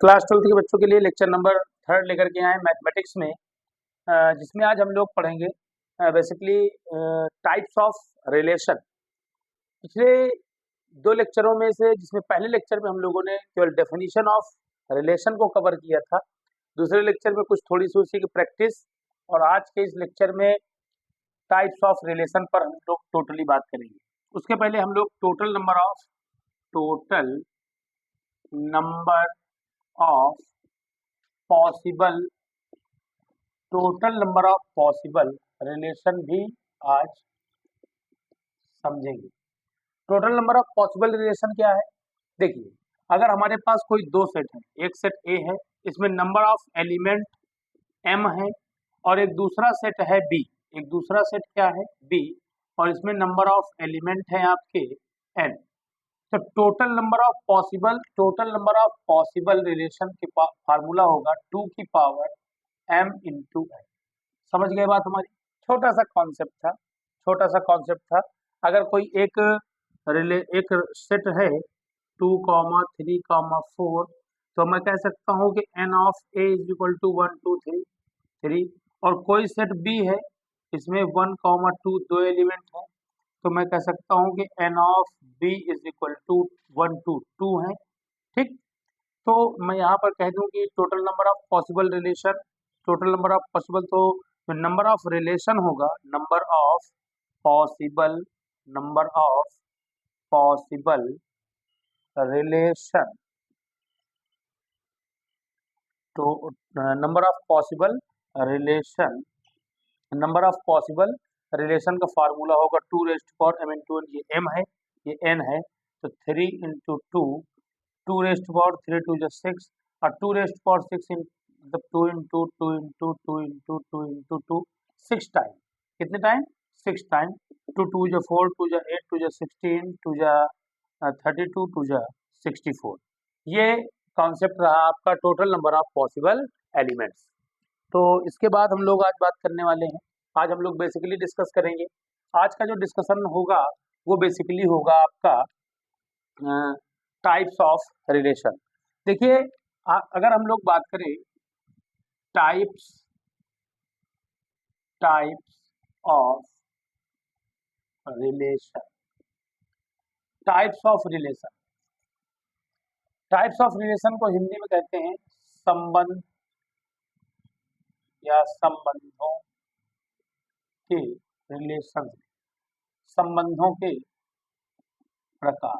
Class 12th के बच्चों के लिए लेक्चर नंबर 3 लेकर के आए मैथमेटिक्स में, जिसमें आज हम लोग पढ़ेंगे बेसिकली टाइप्स ऑफ रिलेशन। पिछले दो लेक्चरों में से जिसमें पहले लेक्चर में हम लोगों ने केवल डेफिनेशन ऑफ रिलेशन को कवर किया था, दूसरे लेक्चर में कुछ थोड़ी सी उसी की प्रैक्टिस, और आज के इस लेक्चर में टाइप्स ऑफ रिलेशन पर हम लोग टोटली बात करेंगे। उसके पहले हम लोग total number of possible relation भी आज समझेंगे। Total number of possible relation क्या है? देखिए, अगर हमारे पास कोई दो सेट है, एक सेट ए है, इसमें नंबर ऑफ एलिमेंट m है, और एक दूसरा सेट है b, एक दूसरा सेट क्या है b, और इसमें नंबर ऑफ एलिमेंट है आपके n। तो total number of possible relation के फार्मूला होगा 2 की पावर m इंटू n। समझ गए बात हमारी? छोटा सा कॉन्सेप्ट था। अगर कोई एक सेट है 2, 3, 4, तो मैं कह सकता हूँ कि n of a is equal to 1, 2, 3, और कोई सेट b है, इसमें 1, 2 दो एलिमेंट है, तो मैं कह सकता हूँ कि n of b is equal to 1, 2, 2 है। ठीक, तो मैं यहाँ पर कह दूं कि टोटल नंबर ऑफ पॉसिबल तो नंबर ऑफ रिलेशन होगा नंबर ऑफ पॉसिबल रिलेशन। तो नंबर ऑफ पॉसिबल रिलेशन का फार्मूला होगा 2 rest power m into n। ये m है, ये n है, तो 3 इंटू 2 रेस्ट पावर 3 2 जो 6, और 2 रेस्ट पावर 6 मतलब 2 into 2 into 2 into 2 into 2 6 time. कितने टाइम? 6 टाइम। 2 2 जो 4, 2 जो 8, 2 जो 16, 2 जो 32, 2 जो 64। ये कॉन्सेप्ट रहा आपका total number of possible elements. तो इसके बाद हम लोग आज बात करने वाले हैं, आज हम लोग बेसिकली डिस्कस करेंगे। आज का जो डिस्कशन होगा वो बेसिकली होगा आपका टाइप्स ऑफ रिलेशन। देखिए, अगर हम लोग बात करें types of relation, types of relation को हिंदी में कहते हैं संबंध या संबंधों के रिलेशन, संबंधों के प्रकार।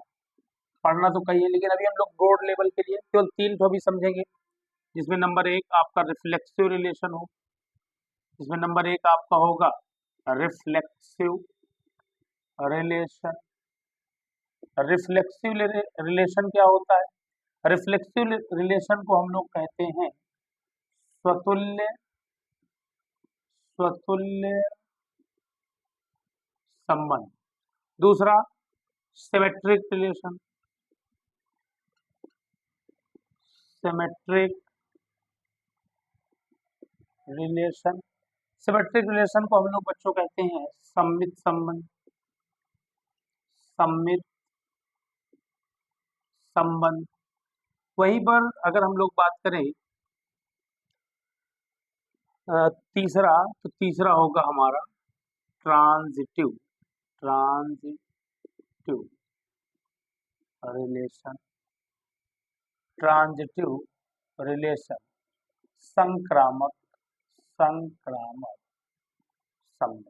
पढ़ना तो कही है, लेकिन अभी हम लोग ब्रॉड लेवल के लिए केवल 3 तो भी समझेंगे, जिसमें नंबर 1 आपका रिफ्लेक्सिव रिलेशन हो, जिसमें नंबर 1 आपका होगा रिफ्लेक्सिव रिलेशन। रिफ्लेक्सिव रिलेशन क्या होता है? रिफ्लेक्सिव रिलेशन को हम लोग कहते हैं स्वतुल्य संबंध। दूसरा सिमेट्रिक रिलेशन, सिमेट्रिक रिलेशन को हम लोग बच्चों कहते हैं सममित संबंध। वहीं पर अगर हम लोग बात करें तीसरा होगा हमारा ट्रांजिटिव रिलेशन, संक्रामक संबंध।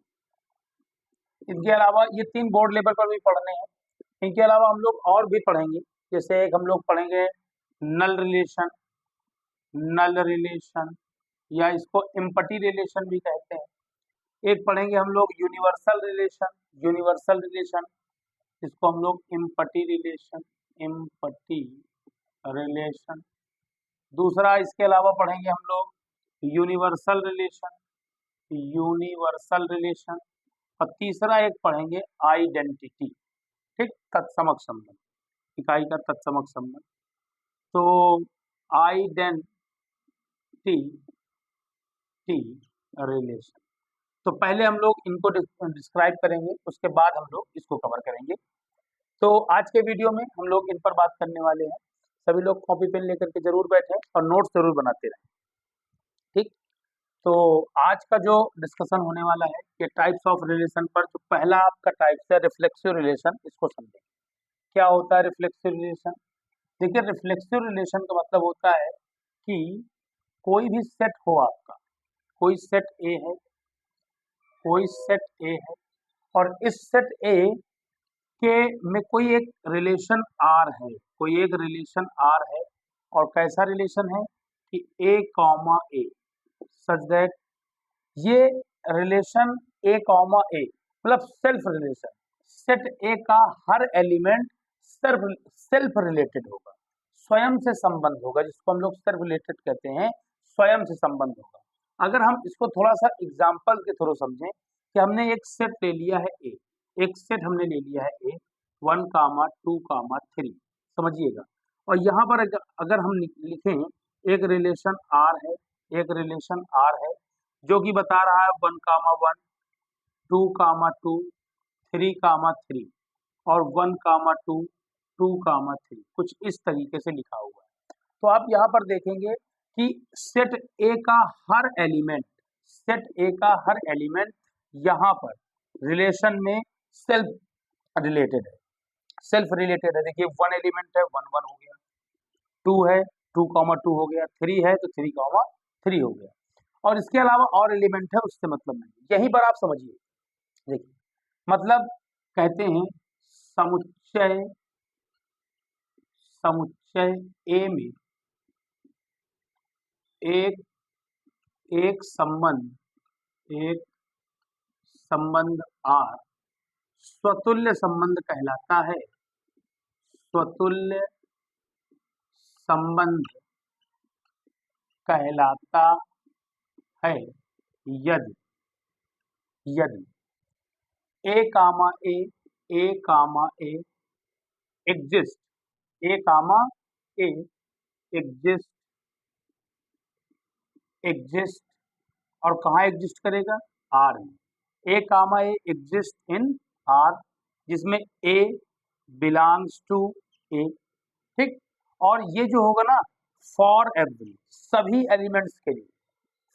इनके अलावा ये 3 बोर्ड लेवल पर भी पढ़ने हैं। इनके अलावा हम लोग और भी पढ़ेंगे, जैसे एक हम लोग पढ़ेंगे नल रिलेशन, या इसको एम्पटी रिलेशन भी कहते हैं। एक पढ़ेंगे हम लोग यूनिवर्सल रिलेशन, इसको हम लोग एम्पटी रिलेशन। दूसरा इसके अलावा पढ़ेंगे हम लोग यूनिवर्सल रिलेशन, और तीसरा एक पढ़ेंगे आइडेंटिटी। ठीक, तत्समक संबंध, इकाई का तत्समक संबंध। तो आइडेंटिटी रिलेशन, तो पहले हम लोग इनको डिस्क्राइब करेंगे, उसके बाद हम लोग इसको कवर करेंगे। तो आज के वीडियो में हम लोग इन पर बात करने वाले हैं। सभी लोग कॉपी पेन लेकर के जरूर बैठे और नोट्स जरूर बनाते रहें। ठीक, तो आज का जो डिस्कशन होने वाला है ये टाइप्स ऑफ रिलेशन पर, जो पहला आपका टाइप्स है रिफ्लेक्सिव रिलेशन, इसको समझेंगे। क्या होता है रिफ्लेक्सिव रिलेशन? देखिए, रिफ्लेक्सिव रिलेशन का मतलब होता है कि कोई भी सेट हो आपका, कोई सेट ए है, कोई सेट ए है, और इस सेट ए के में कोई एक रिलेशन आर है, कोई एक रिलेशन आर है, और कैसा रिलेशन है कि ए कॉमा ए, सच दैट ये रिलेशन ए कॉमा ए मतलब सेल्फ रिलेशन, सेट ए का हर एलिमेंट सेल्फ रिलेटेड होगा, स्वयं से संबंध होगा, जिसको हम लोग सेल्फ रिलेटेड कहते हैं, स्वयं से संबंध होगा। अगर हम इसको थोड़ा सा एग्जाम्पल के थ्रू समझें कि हमने एक सेट ले लिया है ए, एक सेट हमने ले लिया है ए 1, 2, 3, समझिएगा, और यहाँ पर अगर हम लिखें एक रिलेशन आर है, एक रिलेशन आर है जो कि बता रहा है 1, 1, 2, 2, 3, 3 और 1, 2, 2, 3, कुछ इस तरीके से लिखा हुआ है। तो आप यहाँ पर देखेंगे कि सेट ए का हर एलिमेंट, सेट ए का हर एलिमेंट यहाँ पर रिलेशन में सेल्फ रिलेटेड है, सेल्फ रिलेटेड है। देखिए 1 एलिमेंट है 1, 1 हो गया, 2 है 2, 2 हो गया, 3 है तो 3, 3 हो गया, और इसके अलावा और एलिमेंट है उससे मतलब नहीं। यहीं पर आप समझिए, देखिए मतलब कहते हैं समुच्चय, समुच्चय ए में एक एक संबंध, एक संबंध आर स्वतुल्य संबंध कहलाता है, स्वतुल्य संबंध कहलाता है यदि यदि ए कामा ए एग्जिस्ट, ए कामा ए एग्जिस्ट, एग्जिस्ट और कहाँ एग्जिस्ट करेगा? आर में। ए कामा ए एग्जिस्ट इन आर, जिसमें ए बिलोंग्स टू ए, ठीक। और ये जो होगा ना फॉर एवरी, सभी एलिमेंट्स के लिए,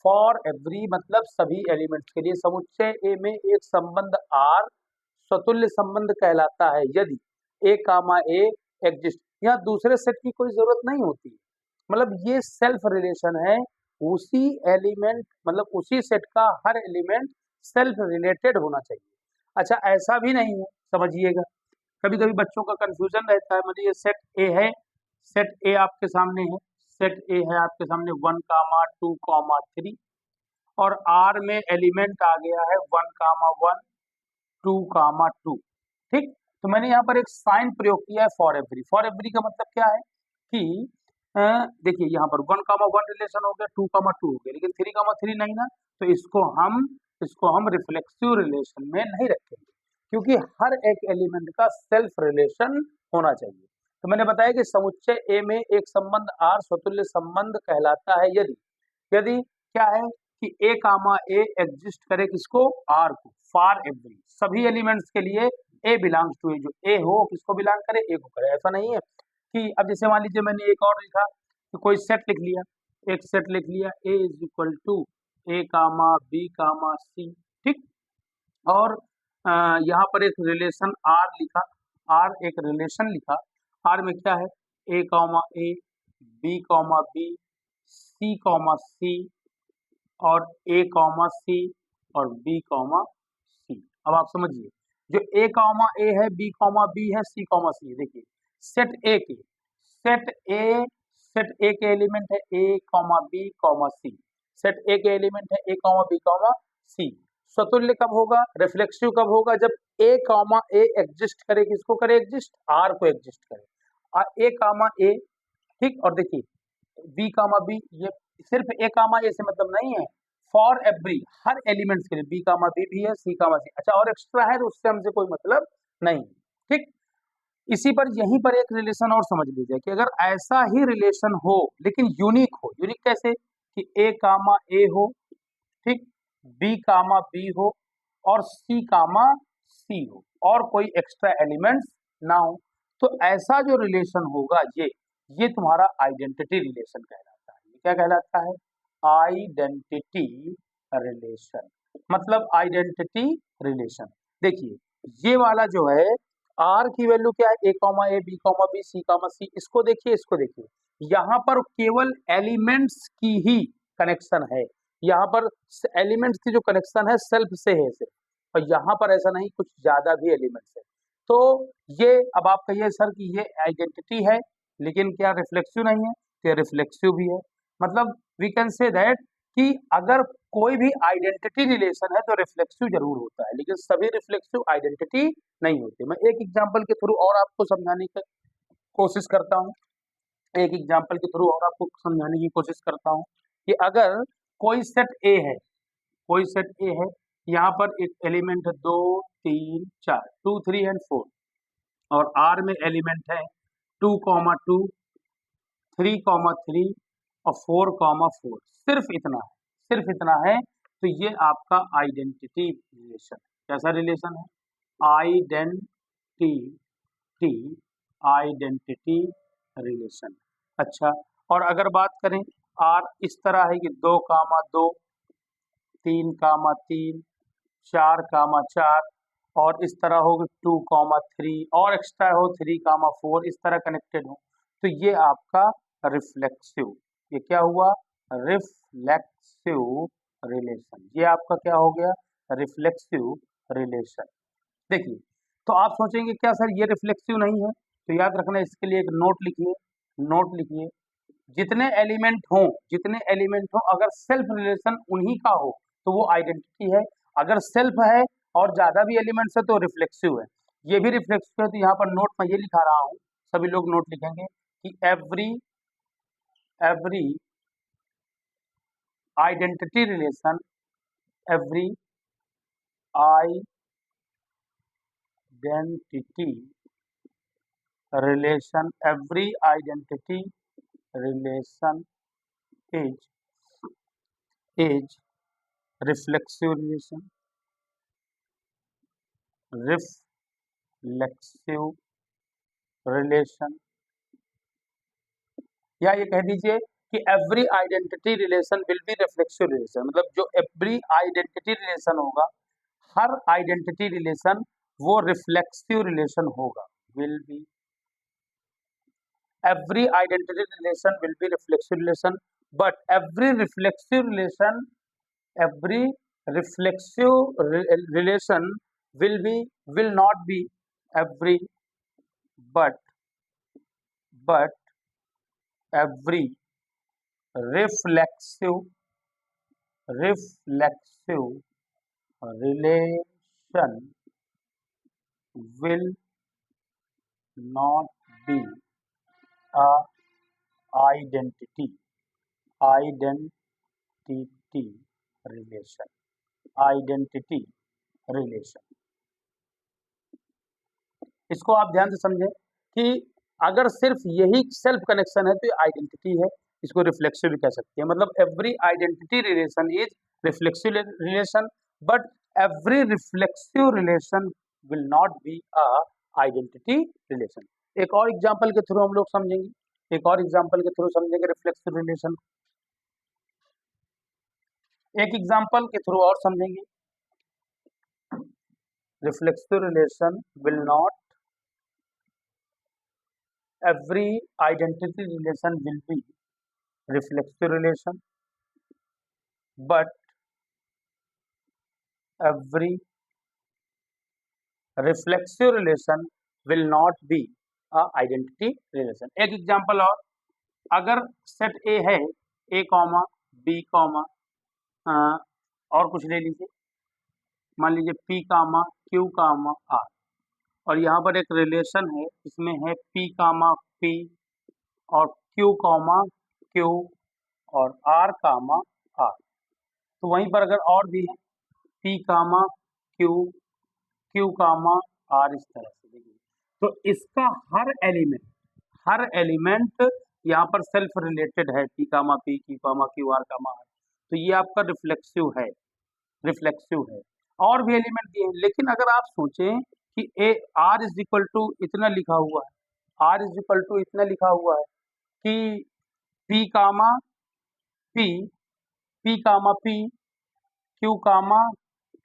फॉर एवरी मतलब सभी एलिमेंट्स के लिए समुच्चय ए में एक संबंध आर स्वतुल्य संबंध कहलाता है यदि ए कामा ए एग्जिस्ट। यहाँ दूसरे सेट की कोई जरूरत नहीं होती, मतलब ये सेल्फ रिलेशन है, उसी एलिमेंट मतलब उसी सेट का हर एलिमेंट सेल्फ रिलेटेड होना चाहिए। अच्छा, ऐसा भी नहीं है, समझिएगा, कभी कभी बच्चों का कंफ्यूजन रहता है, मतलब ये सेट ए है, सेट ए आपके सामने है, सेट ए है आपके सामने 1, 2, 3 और आर में एलिमेंट आ गया है 1, 1, 2, 2, ठीक। तो मैंने यहाँ पर एक साइन प्रयोग किया है फॉर एवरी। फॉर एवरी का मतलब क्या है कि देखिए यहाँ पर 1, 1 रिलेशन हो गया, 2, 2 हो गया, लेकिन 3, 3 नहीं ना, तो इसको हम रिफ्लेक्सिव रिलेशन में नहीं रखेंगे, क्योंकि हर एक एलिमेंट का सेल्फ रिलेशन होना चाहिए। तो मैंने बताया कि समुच्चय ए में एक संबंध आर स्वतुल्य संबंध कहलाता है यदि यदि क्या है कि ए कामा ए एग्जिस्ट करे किसको? आर को, फॉर एवरी, सभी एलिमेंट्स के लिए ए बिलोंग्स टू ए, जो ए हो किसको बिलोंग करे? ए को करे। ऐसा नहीं है कि अब जैसे मान लीजिए मैंने एक और लिखा कि कोई सेट लिख लिया, एक सेट लिख लिया A is equal to A comma B comma C, ठीक। और यहाँ पर एक रिलेशन आर लिखा, आर एक रिलेशन लिखा, आर में क्या है? A comma A, B comma B, C comma C और ए कॉमा सी और बी कॉमा सी। अब आप समझिए, जो ए कॉमा ए है, बी कॉमा बी है, सी कॉमा सी है, देखिए सेट ए के एलिमेंट है A comma B comma C, set A के एलिमेंट है A comma B comma C. स्वतुल्य कब होगा, रिफ्लेक्सिव कब होगा? जब ए कॉमा ए एग्जिस्ट करे, किसको करे एग्जिस्ट? आर को एग्जिस्ट करे, और ए कामा ए, ठीक। और देखिए बी कामा बी, ये सिर्फ ए कामा ए से मतलब नहीं है, फॉर एवरी, हर एलिमेंट्स के लिए बी कामा बी भी है, सी कामा सी, अच्छा और एक्स्ट्रा है तो उससे हमसे कोई मतलब नहीं, ठीक। इसी पर यहीं पर एक रिलेशन और समझ लीजिए कि अगर ऐसा ही रिलेशन हो लेकिन यूनिक हो, यूनिक कैसे कि ए कामा ए हो, ठीक, बी कामा बी हो और सी कामा सी हो और कोई एक्स्ट्रा एलिमेंट्स ना हो, तो ऐसा जो रिलेशन होगा ये तुम्हारा आइडेंटिटी रिलेशन कहलाता है। ये क्या कहलाता है? आइडेंटिटी रिलेशन, मतलब आइडेंटिटी रिलेशन। देखिए ये वाला जो है आर की वैल्यू क्या है? A comma A, B comma B, C comma सी। इसको देखिए, इसको देखिए, यहाँ पर केवल एलिमेंट्स की ही कनेक्शन है। यहाँ पर एलिमेंट्स की जो कनेक्शन है सेल्फ से है सिर्फ, और यहाँ पर ऐसा नहीं, कुछ ज्यादा भी एलिमेंट्स है। तो ये अब आप कहिए सर कि ये आइडेंटिटी है लेकिन क्या रिफ्लेक्सिव नहीं है? तो रिफ्लेक्सिव भी है। मतलब वी कैन से दैट कि अगर कोई भी आइडेंटिटी रिलेशन है तो रिफ्लेक्सिव जरूर होता है, लेकिन सभी रिफ्लेक्सिव आइडेंटिटी नहीं होते। मैं एक एग्जांपल के थ्रू और आपको समझाने की कोशिश करता हूँ, एक एग्जांपल के थ्रू और आपको समझाने की कोशिश करता हूँ कि अगर कोई सेट ए है, कोई सेट ए है, यहाँ पर एक एलिमेंट है 2 3 4, 2 3 एंड 4, और आर में एलिमेंट है 2 2 3 3 और 4 4। सिर्फ इतना है, सिर्फ इतना है। तो ये आपका आइडेंटिटी रिलेशन, कैसा रिलेशन है? Identity, identity relation. अच्छा, और अगर बात करें आर इस तरह है कि 2 2, 3 3, 4 4, और इस तरह हो 2 3 और एक्स्ट्रा हो 3 4, इस तरह कनेक्टेड हो, तो ये आपका रिफ्लेक्सिव, ये क्या हुआ? Reflexive relation. ये आपका क्या हो गया? Reflexive relation. देखिए, तो आप सोचेंगे क्या सर ये रिफ्लेक्सिव नहीं है? तो याद रखना, इसके लिए एक नोट लिखिए, नोट लिखिए, जितने एलिमेंट हों, जितने एलिमेंट हों, अगर सेल्फ रिलेशन उन्हीं का हो तो वो आइडेंटिटी है। अगर सेल्फ है और ज्यादा भी एलिमेंट्स है तो रिफ्लेक्सिव है। ये भी रिफ्लेक्सिव है। तो यहाँ पर नोट मैं ये लिखा रहा हूँ, सभी लोग नोट लिखेंगे कि every identity relation, every identity relation, every identity relation is reflexive relation, reflexive relation, या ये कह दीजिए कि every identity relation will B reflexive relation. मतलब जो एवरी आइडेंटिटी रिलेशन होगा, हर आइडेंटिटी रिलेशन वो रिफ्लेक्सिव रिलेशन होगा, will be, every identity relation will be reflexive relation, but every reflexive relation, every relation will not be every, but every reflexive relation will not be a identity relation, identity relation। इसको आप ध्यान से समझें कि अगर सिर्फ यही self connection है तो ये आइडेंटिटी है, इसको रिफ्लेक्सिव भी कह सकते हैं। मतलब every identity relation is reflexive relation, but every reflexive relation will not be a identity relation. एक और एग्जांपल के थ्रू हम लोग समझेंगे, एक और एग्जांपल के थ्रू समझेंगे रिफ्लेक्सिव रिलेशन। एक एग्जांपल के थ्रू और समझेंगे। Reflexive relation will not, every identity relation will be reflexive relation, but every reflexive relation will not be a identity relation। एक एग्जांपल और, अगर सेट ए है, ए कॉमा बी कॉमा और कुछ ले लीजिए, मान लीजिए P comma Q comma R, और यहाँ पर एक रिलेशन है, इसमें है पी कामा पी और क्यू कामा क्यू और आर कामा आर। तो वहीं पर अगर और भी है P comma Q, Q comma R, इस तरह से देखिए, तो इसका हर एलिमेंट यहाँ पर सेल्फ रिलेटेड है, P comma P, Q comma Q, R comma R. तो ये आपका रिफ्लेक्सिव है, रिफ्लेक्सिव है। और भी एलिमेंट दिए हैं, लेकिन अगर आप सोचें कि A R is equal to इतना लिखा हुआ है, आर इज इक्वल टू इतना लिखा हुआ है, कि P कामा P, P कामा P, Q कामा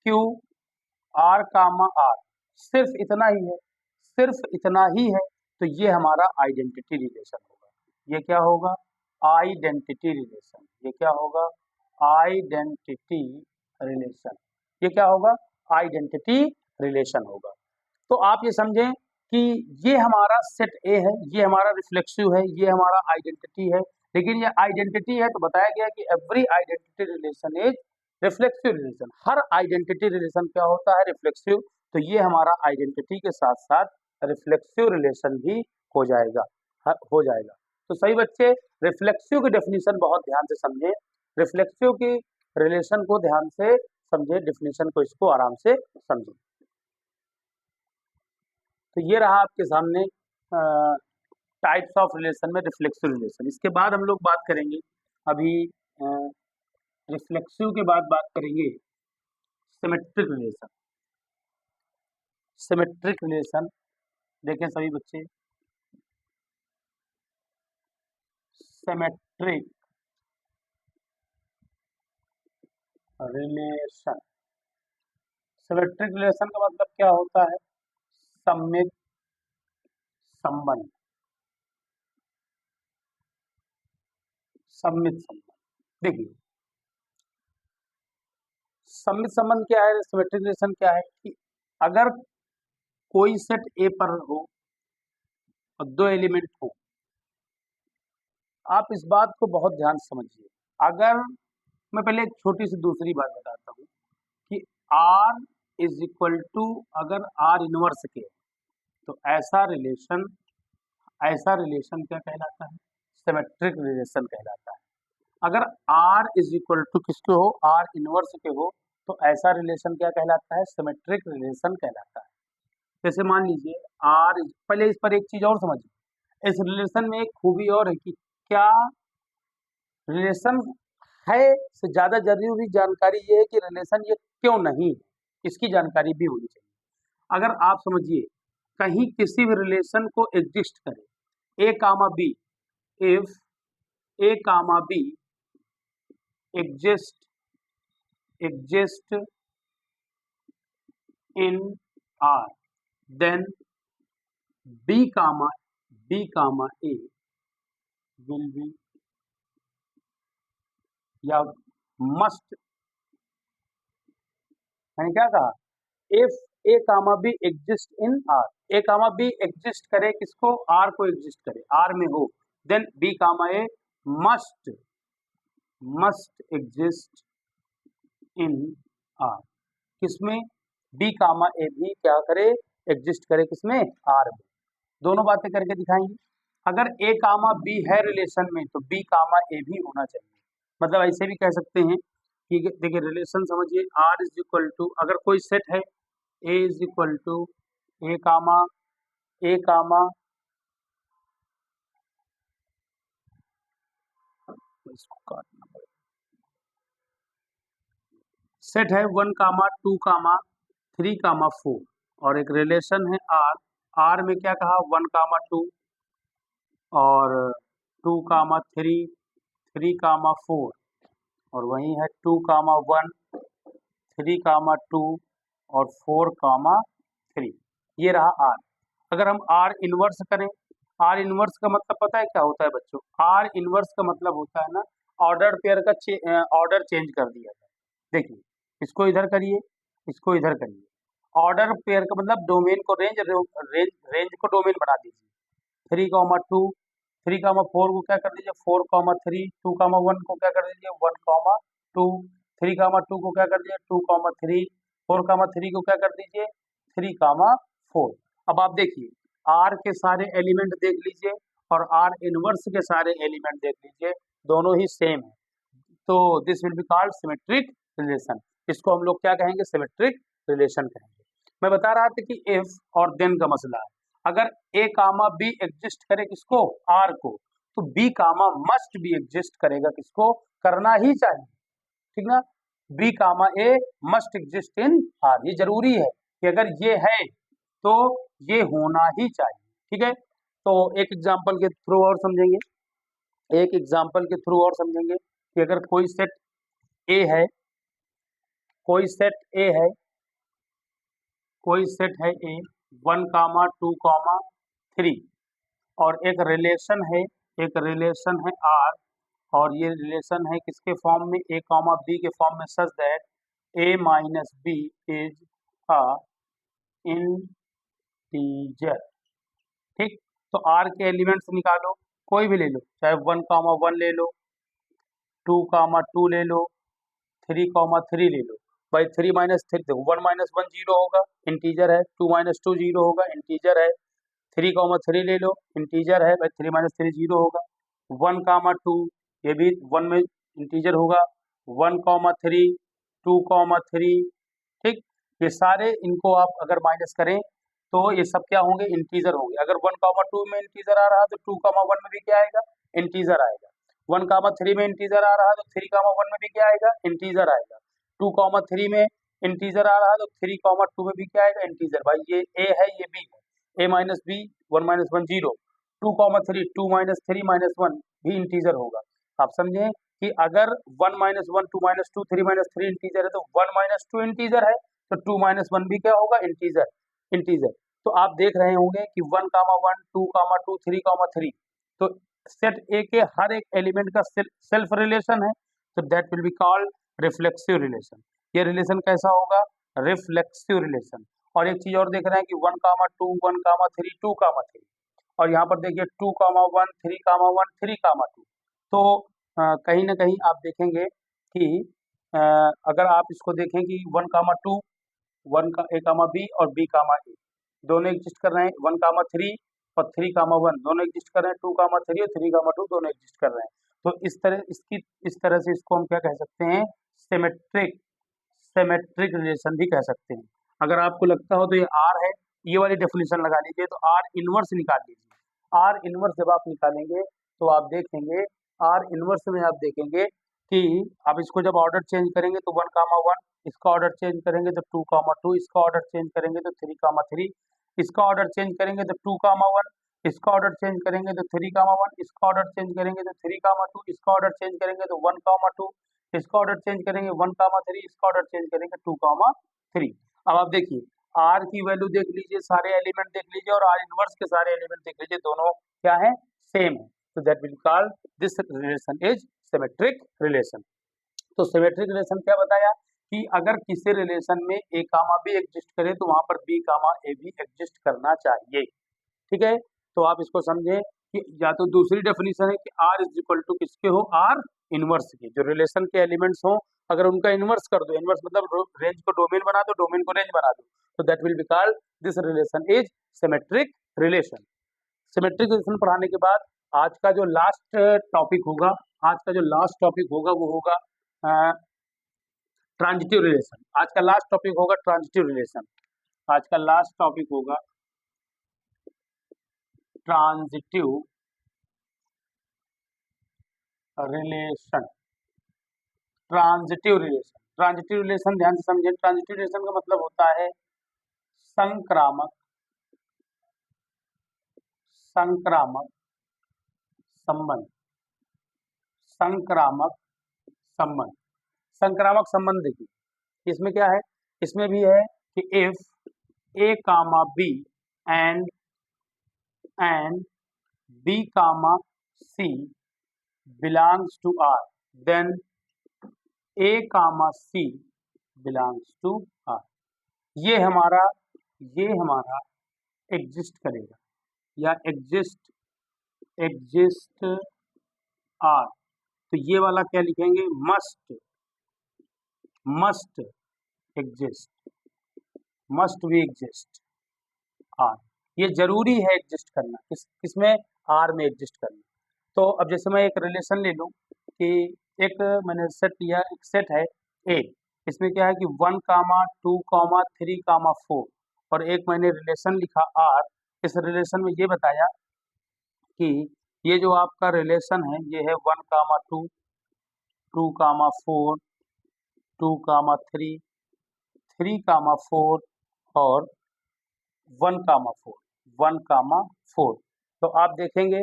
Q, R कामा R, सिर्फ इतना ही है, सिर्फ इतना ही है। तो ये हमारा आइडेंटिटी रिलेशन होगा। ये क्या होगा? Identity relation. ये क्या होगा? Identity relation. ये क्या होगा? आइडेंटिटी रिलेशन होगा। तो आप ये समझें कि ये हमारा सेट ए है, ये हमारा रिफ्लेक्सिव है, ये हमारा आइडेंटिटी है। लेकिन ये आइडेंटिटी है तो बताया गया कि every identity relation is reflexive relation. Her identity relation क्या होता है? रिफ्लेक्सिव। तो ये हमारा आइडेंटिटी के साथ साथ रिफ्लेक्सिव रिलेशन भी हो जाएगा, हो जाएगा। तो सही बच्चे, रिफ्लेक्सिव की डेफिनेशन बहुत ध्यान से समझें, रिफ्लेक्सिव की रिलेशन को ध्यान से समझे, डेफिनेशन को, इसको आराम से समझें। तो ये रहा आपके सामने टाइप्स ऑफ रिलेशन में रिफ्लेक्सिव रिलेशन। इसके बाद हम लोग बात करेंगे, अभी रिफ्लेक्सिव के बाद बात करेंगे सिमेट्रिक रिलेशन। सिमेट्रिक रिलेशन देखें सभी बच्चे, सिमेट्रिक रिलेशन, सिमेट्रिक रिलेशन का मतलब क्या होता है? सममित संबंध। सममित संबंध, देखिए सममित संबंध क्या है, सिमेट्रिक रिलेशन क्या है कि अगर कोई सेट ए पर हो और दो एलिमेंट हो, आप इस बात को बहुत ध्यान से समझिए। अगर मैं पहले एक छोटी सी दूसरी बात बताता हूँ कि R इज इक्वल टू, अगर R इनवर्स के, तो ऐसा रिलेशन क्या कहलाता है? सिमेट्रिक रिलेशन कहलाता है। अगर R इज इक्वल टू किसके हो? R इनवर्स के हो, तो ऐसा रिलेशन क्या कहलाता है? सिमेट्रिक रिलेशन कहलाता है। जैसे मान लीजिए पहले इस पर एक चीज और समझिए, इस रिलेशन में एक खूबी और है कि क्या रिलेशन है से ज्यादा जरूरी जानकारी ये है कि रिलेशन ये क्यों नहीं है, इसकी जानकारी भी होनी चाहिए। अगर आप समझिए कहीं किसी भी रिलेशन को एग्जिस्ट करे, A comma B, if A comma B exist in R, then B comma A will be या must, मैंने क्या कहा? If A comma B exist in R, A comma B exist करे किसको? आर को exist करे, R में हो, then B comma A must exist in R, किसमें? बी कामा ए भी क्या करे? एग्जिस्ट करे, किसमें? आर में। दोनों बातें करके दिखाएंगे। अगर ए कामा बी है रिलेशन में तो बी कामा ए भी होना चाहिए। मतलब ऐसे भी कह सकते हैं कि देखिए रिलेशन समझिए, आर इज इक्वल टू, अगर कोई सेट है ए इज इक्वल टू ए कामा इसको काटना पड़ेगा, सेट है 1 कामा 2 कामा 3 कामा 4 और एक रिलेशन है आर, आर में क्या कहा? 1 कामा 2 और 2 कामा 3, 3 कामा 4 और वही है 2 कामा 1, 3 कामा 2 और 4 कामा 3। ये रहा आर। अगर हम आर इनवर्स करें, आर इनवर्स का मतलब पता है क्या होता है बच्चों? आर इनवर्स का मतलब होता है ना, ऑर्डर पेयर का ऑर्डर चेंज कर दिया जाए। देखिए इसको इधर करिए, इसको इधर करिए। ऑर्डर पेयर का मतलब डोमेन को रेंज को डोमेन बना दीजिए। 3 कामा 2, 3 कामा 4 को क्या कर दीजिए? 4 कामा 3, 2 कामा 1 को क्या कर दीजिए? 1 कामा 2, 3 कामा 2 को क्या कर दीजिए? 2 कामा 3, 4 कामा 3 को क्या कर दीजिए? 3 कामा 4। अब आप देखिए आर के सारे एलिमेंट देख लीजिए और आर इनवर्स के सारे एलिमेंट देख लीजिए, दोनों ही सेम है। तो this will be called symmetric relation. इसको हम लोग क्या कहेंगे? सिमेट्रिक रिलेशन कहेंगे। मैं बता रहा था कि इफ और देन का मसला है। अगर ए कामा बी एग्जिस्ट करे किसको? आर को, तो B comma must be exist करेगा किसको? करना ही चाहिए, ठीक ना? B comma A must exist in R, ये जरूरी है कि अगर ये है तो ये होना ही चाहिए, ठीक है? तो एक एग्जांपल के थ्रू और समझेंगे। एक एग्जाम्पल के थ्रू और समझेंगे कि अगर कोई सेट ए है, कोई सेट ए है, कोई सेट है ए 1, 2, 3 और एक रिलेशन है, एक रिलेशन है आर, और ये रिलेशन है किसके फॉर्म में, ए कॉमा बी के फॉर्म में, such that A minus B is a integer. ठीक, तो आर के एलिमेंट्स निकालो, कोई भी ले लो, चाहे 1, 1 ले लो, 2, 2 ले लो, 3, 3 ले लो। भाई 3 - 3 देखो, 1 - 1 जीरो होगा, इंटीजर है। 2 - 2 जीरो होगा, इंटीजर है। 3, 3 ले लो, इंटीजर है भाई। 3 - 3 जीरो होगा। 1, 2 ये भी 1 में इंटीजर होगा। 1, 3 2, 3 ठीक, ये सारे इनको आप अगर माइनस करें तो ये सब क्या होंगे, इंटीजर होंगे। अगर 1, 2 में इंटीजर आ रहा तो 2, 1 में भी क्या आएगा, इंटीजर आएगा। 1, 3 में इंटीजर आ रहा तो 3, 1 में भी क्या आएगा, इंटीजर आएगा। 2, 3 में इंटीजर आ रहा तो 3, 2 में भी क्या आएगा, इंटीजर। भाई ये ए है, ये बी है, ए माइनस बी 1 - 1 जीरो, 2, 3 2 - 3 - 1 भी इंटीजर होगा। आप समझे कि अगर 1 - 1 2 - 2 3 - 3 इंटीजर है तो 1 - 2 इंटीजर है, तो 2 - 1 भी क्या होगा, इंटीजर, इंटीजर। तो आप देख रहे होंगे कि 1, 1 2, 2 3, 3 तो सेट ए के हर एक एलिमेंट का सेल्फ रिलेशन है, तो that will be called reflexive relation. ये रिलेशन कैसा होगा, रिफ्लेक्सिव रिलेशन। और एक चीज और देख रहे हैं कि 1, 2 1, 3 2, 3 और यहाँ पर देखिए 2, 1 3, 1 3, 2 तो कहीं ना कहीं आप देखेंगे कि अ, अगर आप इसको देखें कि 1, 2 1 का A, B और B, A दोनों एग्जिस्ट कर रहे हैं। 1, 3 और 3, 1 दोनों एग्जिस्ट कर रहे हैं। 2, 3 और 3, 2 दोनों एग्जिस्ट कर रहे हैं। तो इस तरह से इसको हम क्या कह सकते हैं, सिमेट्रिक सिमेट्रिक रिलेशन भी कह सकते हैं। अगर आपको लगता हो तो ये आर है, ये वाली डेफिनेशन लगा लीजिए, तो आर इनवर्स निकाल लीजिए। आर इनवर्स जब आप निकालेंगे तो आप देखेंगे, आर इनवर्स में आप देखेंगे कि आप इसको जब ऑर्डर चेंज करेंगे तो 1, 1 इसका ऑर्डर चेंज करेंगे तो 2, 2 इसका ऑर्डर चेंज करेंगे तो 3, 3 इसका ऑर्डर चेंज करेंगे तो 2, 1 इसका ऑर्डर चेंज करेंगे तो 3, 1 इसका ऑर्डर चेंज करेंगे तो 3, 2 इसका ऑर्डर चेंज करेंगे तो 1, 2 इसका ऑर्डर चेंज करेंगे 1, 3 इसका ऑर्डर चेंज करेंगे 2, 3। अब आप देखिए आर की वैल्यू देख लीजिए, सारे एलिमेंट देख लीजिए, और आर इनवर्स के सारे एलिमेंट देख लीजिए, दोनों क्या है, सेम है। तो that will call this relation is symmetric relation. तो सिमेट्रिक रिलेशन क्या बताया कि अगर किसी रिलेशन में A, B एग्जिस्ट करे तो वहां पर B, A भी एग्जिस्ट करना चाहिए। ठीक है, तो आप इसको समझें कि या तो दूसरी डेफिनेशन है कि R इज इक्वल टू किसके हो, R इनवर्स के, जो रिलेशन के एलिमेंट्स हो अगर उनका इनवर्स कर दो, इनवर्स मतलब रेंज को डोमेन बना दो, डोमेन को रेंज बना दो, तो that will be called this relation is symmetric relation. Symmetric relation पढ़ाने के बाद आज का जो लास्ट टॉपिक होगा, आज का जो लास्ट टॉपिक होगा वो होगा ट्रांजिटिव रिलेशन। आज का लास्ट टॉपिक होगा ट्रांजिटिव रिलेशन। आज का लास्ट टॉपिक होगा transitive relation. Transitive relation, transitive relation ध्यान से समझें। ट्रांजिटिव रिलेशन का मतलब होता है संक्रामक, संक्रामक संबंध, संक्रामक संबंध। संक्रामक संबंध देखिए इसमें क्या है, इसमें भी है कि if A, B and B, C belongs to R, then A, C belongs to R। ये हमारा एग्जिस्ट करेगा या एग्जिस्ट आर। तो ये वाला क्या लिखेंगे, मस्ट एग्जिस्ट, मस्ट भी एग्जिस्ट आर। ये जरूरी है एग्जिस्ट करना, किसमें, आर में एग्जिस्ट करना। तो अब जैसे मैं एक रिलेशन ले लूं कि एक मैंने सेट लिया, एक सेट है ए, इसमें क्या है कि 1, 2, 3, 4 और एक मैंने रिलेशन लिखा आर। इस रिलेशन में ये बताया कि ये जो आपका रिलेशन है ये है 1, 2 2, 4 2, 3 3, 4 और 1, 4 1, 4। तो आप देखेंगे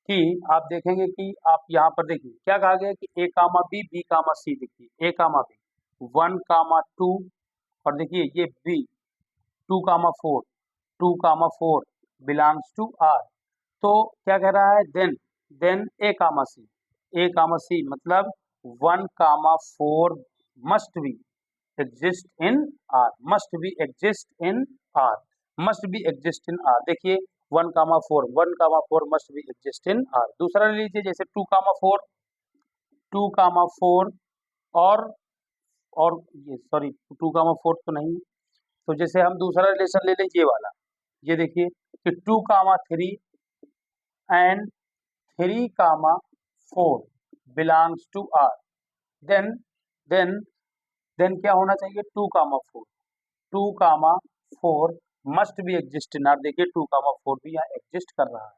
कि आप देखेंगे कि आप यहाँ पर देखिए क्या कहा गया कि A comma B, B comma C, देखिए ए कामा बी 1 कामा 2 और देखिए ये B 2 comma 4, 2 comma 4 belongs to R. तो क्या कह रहा है, देन ए कामा सी मतलब 1 कामा 4 must be exist in are, must be exist in are, must be exist in R. देखिए 1 कामा 4 must be exist in are. दूसरा ले लीजिए जैसे 2 कामा 4, 2 कामा 4 और ये सॉरी 2 कामा 4 तो नहीं, तो जैसे हम दूसरा रिलेशन ले लें ये वाला, ये देखिए कि 2 comma 3 and 3 comma 4 belongs to R. Then then then क्या होना चाहिए, 2 comma 4, 2 comma 4 must be exist in R. देखिए 2 कामा 4 भी यहाँ एग्जिस्ट कर रहा है।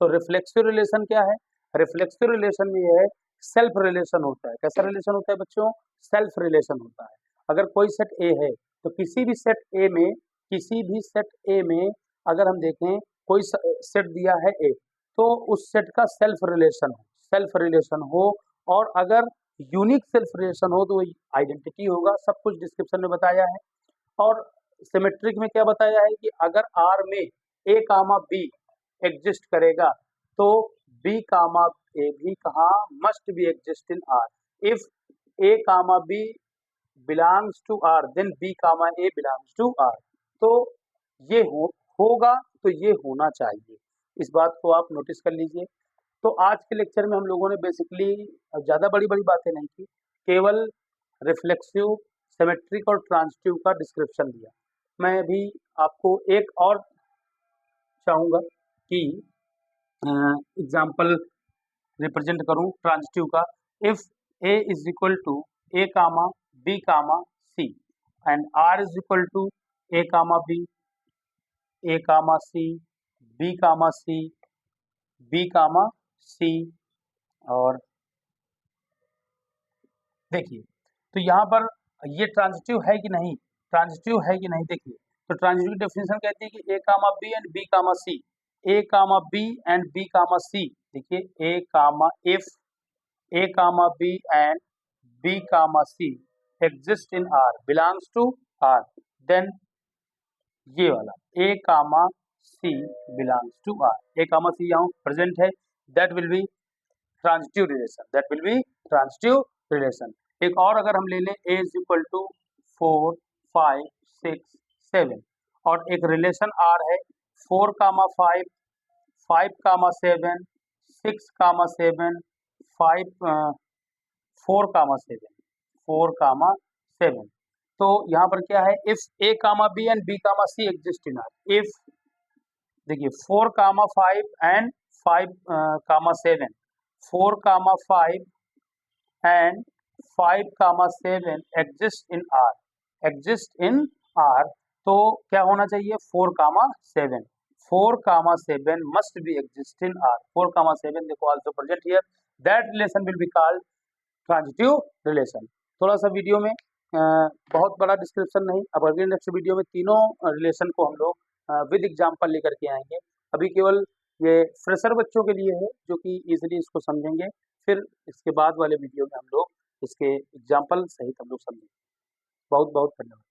तो रिफ्लेक्सिव रिलेशन क्या है, रिफ्लेक्सिव रिलेशन में ये है सेल्फ रिलेशन होता है। कैसा रिलेशन होता है बच्चों, सेल्फ रिलेशन होता है। अगर कोई सेट ए है तो किसी भी सेट ए में, किसी भी सेट ए में अगर हम देखें कोई सेट दिया है ए, तो उस सेट का सेल्फ रिलेशन हो और अगर यूनिक सेल्फ रिलेशन हो तो आइडेंटिटी होगा। सब कुछ डिस्क्रिप्शन में बताया है। और सिमेट्रिक में क्या बताया है कि अगर आर में ए कामा बी एग्जिस्ट करेगा तो बी कामा ए भी कहाँ must be exist in R. If A comma B belongs to R then B comma A belongs to R. तो ये होगा तो ये होना चाहिए, इस बात को आप नोटिस कर लीजिए। तो आज के लेक्चर में हम लोगों ने बेसिकली ज़्यादा बड़ी बड़ी बातें नहीं की, केवल रिफ्लेक्सिव, सिमेट्रिक और ट्रांजिटिव का डिस्क्रिप्शन दिया। मैं अभी आपको एक और चाहूँगा कि एग्जाम्पल रिप्रेजेंट करूँ ट्रांजिटिव का। If A is equal to A comma B comma C and R is equal to A comma B, A comma C, B comma C, B comma C. और देखिए तो यहाँ पर ये ट्रांजिटिव है कि नहीं, ट्रांजिटिव है कि नहीं देखिए। तो ट्रांजिटिव डेफिनेशन कहती है कि A comma B and B comma C, A comma B and B comma C. देखिए A comma if A comma B and B comma C exist in R belongs to R, then ये वाला A comma C belongs to R, A comma C यहाँ present है, that will be transitive relation, that will be transitive relation. एक और अगर हम ले लें ए इज इक्वल टू 4 5 6 7 और एक रिलेशन आर है 4 कामा 5 5 कामा 7 6 कामा 7 5 4 कामा 7 4 कामा 7। तो यहाँ पर क्या है, if A comma B and B comma C exist in R, if देखिए 4 comma 5 and 5 comma 7, 4 comma 5 and 5 comma 7 exist in R, exist in R. तो क्या होना चाहिए 4 comma 7, 4 comma 7 must be exist in R, 4 comma 7 देखो also present here, that relation will be called transitive relation. थोड़ा सा video में बहुत बड़ा डिस्क्रिप्शन नहीं, अब अगले नेक्स्ट वीडियो में तीनों रिलेशन को हम लोग विद एग्जांपल लेकर के आएंगे। अभी केवल ये फ्रेशर बच्चों के लिए है जो कि इजीली इसको समझेंगे, फिर इसके बाद वाले वीडियो में हम लोग इसके एग्जाम्पल सहित हम लोग समझेंगे। बहुत बहुत धन्यवाद।